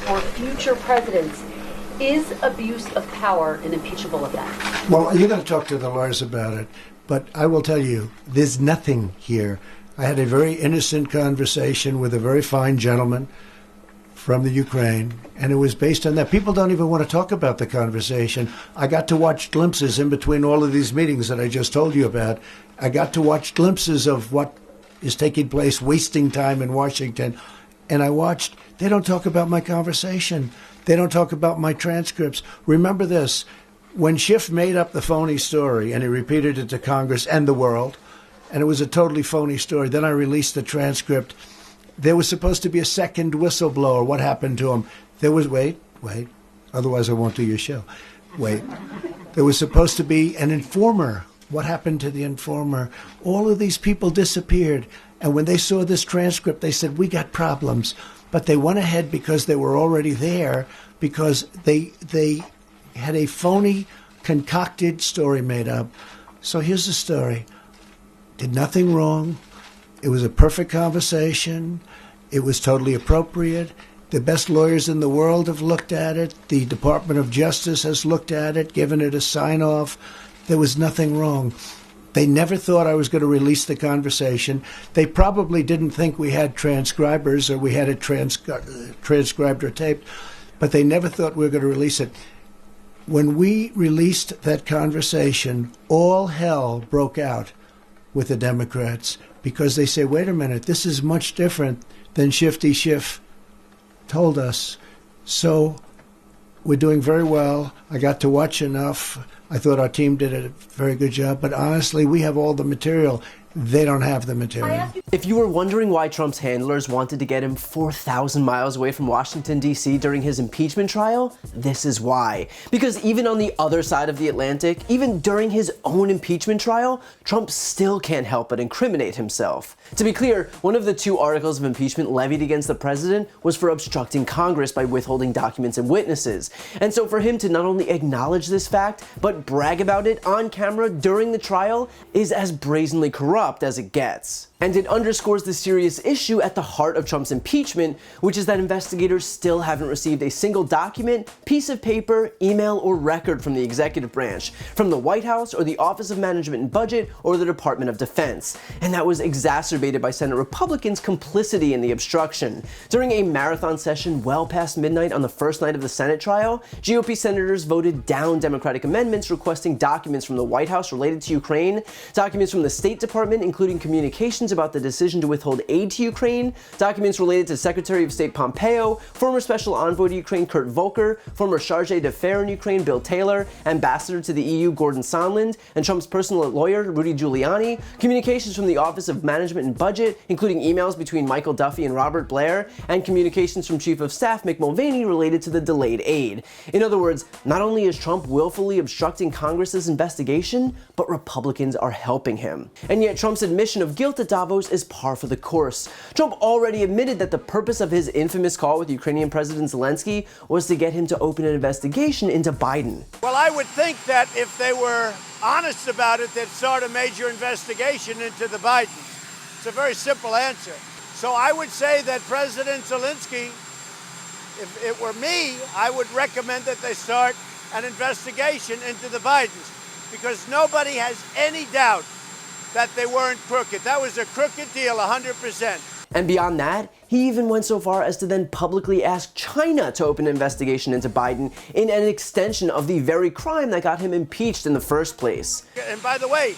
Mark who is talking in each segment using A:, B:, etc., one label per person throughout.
A: for future presidents. Is abuse of power an impeachable offense?
B: Well, you're going to talk to the lawyers about it, but I will tell you, there's nothing here. I had a very innocent conversation with a very fine gentleman from the Ukraine, and it was based on that. People don't even want to talk about the conversation. I got to watch glimpses in between all of these meetings that I just told you about. I got to watch glimpses of what is taking place, wasting time in Washington. And I watched, they don't talk about my conversation. They don't talk about my transcripts. Remember this, when Schiff made up the phony story and he repeated it to Congress and the world, and it was a totally phony story, then I released the transcript. There was supposed to be a second whistleblower. What happened to him? There was, wait, otherwise I won't do your show. Wait. There was supposed to be an informer. What happened to the informer? All of these people disappeared. And when they saw this transcript, they said, we got problems. But they went ahead because they were already there, because they had a phony, concocted story made up. So here's the story. Did nothing wrong. It was a perfect conversation. It was totally appropriate. The best lawyers in the world have looked at it. The Department of Justice has looked at it, given it a sign-off. There was nothing wrong. They never thought I was going to release the conversation. They probably didn't think we had transcribers or we had it transcribed or taped, but they never thought we were going to release it. When we released that conversation, all hell broke out with the Democrats because they say, wait a minute, this is much different than Shifty Schiff told us. So we're doing very well. I got to watch enough. I thought our team did a very good job, but honestly, we have all the material. They don't have the material.
C: If you were wondering why Trump's handlers wanted to get him 4,000 miles away from Washington, D.C. during his impeachment trial, this is why. Because even on the other side of the Atlantic, even during his own impeachment trial, Trump still can't help but incriminate himself. To be clear, one of the 2 articles of impeachment levied against the president was for obstructing Congress by withholding documents and witnesses. And so for him to not only acknowledge this fact, but brag about it on camera during the trial is as brazenly corrupt as it gets. And it underscores the serious issue at the heart of Trump's impeachment, which is that investigators still haven't received a single document, piece of paper, email, or record from the executive branch, from the White House or the Office of Management and Budget or the Department of Defense. And that was exacerbated by Senate Republicans' complicity in the obstruction. During a marathon session well past midnight on the first night of the Senate trial, GOP senators voted down Democratic amendments requesting documents from the White House related to Ukraine, documents from the State Department including communications about the decision to withhold aid to Ukraine, documents related to Secretary of State Pompeo, former Special Envoy to Ukraine Kurt Volker, former Charge d'Affaires in Ukraine Bill Taylor, Ambassador to the EU Gordon Sondland, and Trump's personal lawyer Rudy Giuliani, communications from the Office of Management and Budget, including emails between Michael Duffy and Robert Blair, and communications from Chief of Staff Mick Mulvaney related to the delayed aid. In other words, not only is Trump willfully obstructing Congress's investigation, but Republicans are helping him. And yet Trump's admission of guilt at Davos is par for the course. Trump already admitted that the purpose of his infamous call with Ukrainian President Zelensky was to get him to open an investigation into Biden.
D: Well, I would think that if they were honest about it, they'd start a major investigation into the Bidens. It's a very simple answer. So I would say that President Zelensky, if it were me, I would recommend that they start an investigation into the Bidens, because nobody has any doubt that they weren't crooked. That was a crooked deal, 100%.
C: And beyond that, he even went so far as to then publicly ask China to open an investigation into Biden in an extension of the very crime that got him impeached in the first place.
D: And by the way,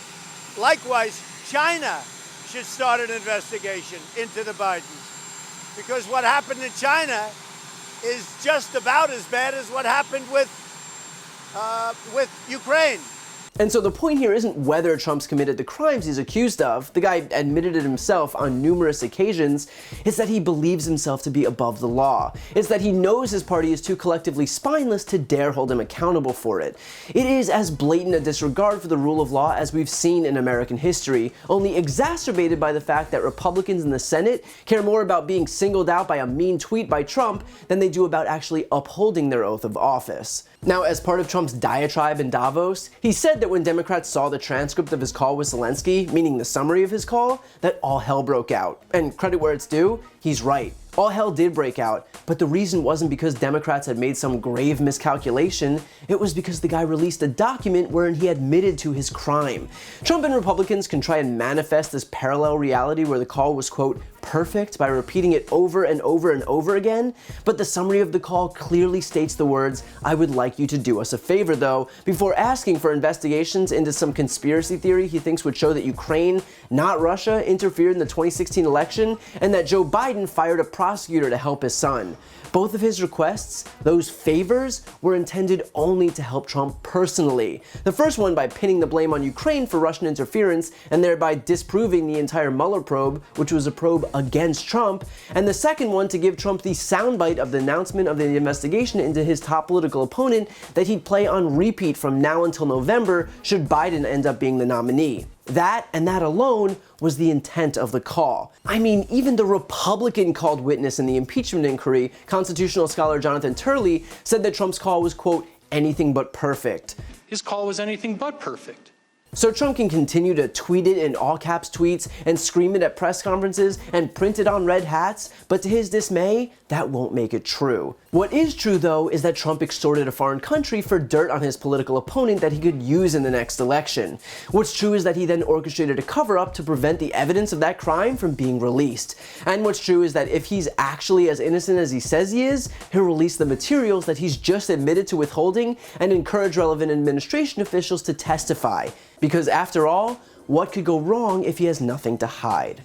D: likewise, China should start an investigation into the Bidens, because what happened in China is just about as bad as what happened with Ukraine.
C: And so the point here isn't whether Trump's committed the crimes he's accused of, the guy admitted it himself on numerous occasions, it's that he believes himself to be above the law. It's that he knows his party is too collectively spineless to dare hold him accountable for it. It is as blatant a disregard for the rule of law as we've seen in American history, only exacerbated by the fact that Republicans in the Senate care more about being singled out by a mean tweet by Trump than they do about actually upholding their oath of office. Now, as part of Trump's diatribe in Davos, he said that when Democrats saw the transcript of his call with Zelensky, meaning the summary of his call, that all hell broke out. And credit where it's due, he's right. All hell did break out, but the reason wasn't because Democrats had made some grave miscalculation. It was because the guy released a document wherein he admitted to his crime. Trump and Republicans can try and manifest this parallel reality where the call was, quote, perfect by repeating it over and over and over again, but the summary of the call clearly states the words, "I would like you to do us a favor," though, before asking for investigations into some conspiracy theory he thinks would show that Ukraine, not Russia, interfered in the 2016 election, and that Joe Biden fired a prosecutor to help his son. Both of his requests, those favors, were intended only to help Trump personally. The first one by pinning the blame on Ukraine for Russian interference and thereby disproving the entire Mueller probe, which was a probe against Trump, and the second one to give Trump the soundbite of the announcement of the investigation into his top political opponent that he'd play on repeat from now until November should Biden end up being the nominee. That, and that alone, was the intent of the call. I mean, even the Republican called witness in the impeachment inquiry, constitutional scholar Jonathan Turley, said that Trump's call was, quote, anything but perfect.
E: His call was anything but perfect.
C: So Trump can continue to tweet it in all caps tweets and scream it at press conferences and print it on red hats, but to his dismay, that won't make it true. What is true, though, is that Trump extorted a foreign country for dirt on his political opponent that he could use in the next election. What's true is that he then orchestrated a cover-up to prevent the evidence of that crime from being released. And what's true is that if he's actually as innocent as he says he is, he'll release the materials that he's just admitted to withholding and encourage relevant administration officials to testify. Because after all, what could go wrong if he has nothing to hide?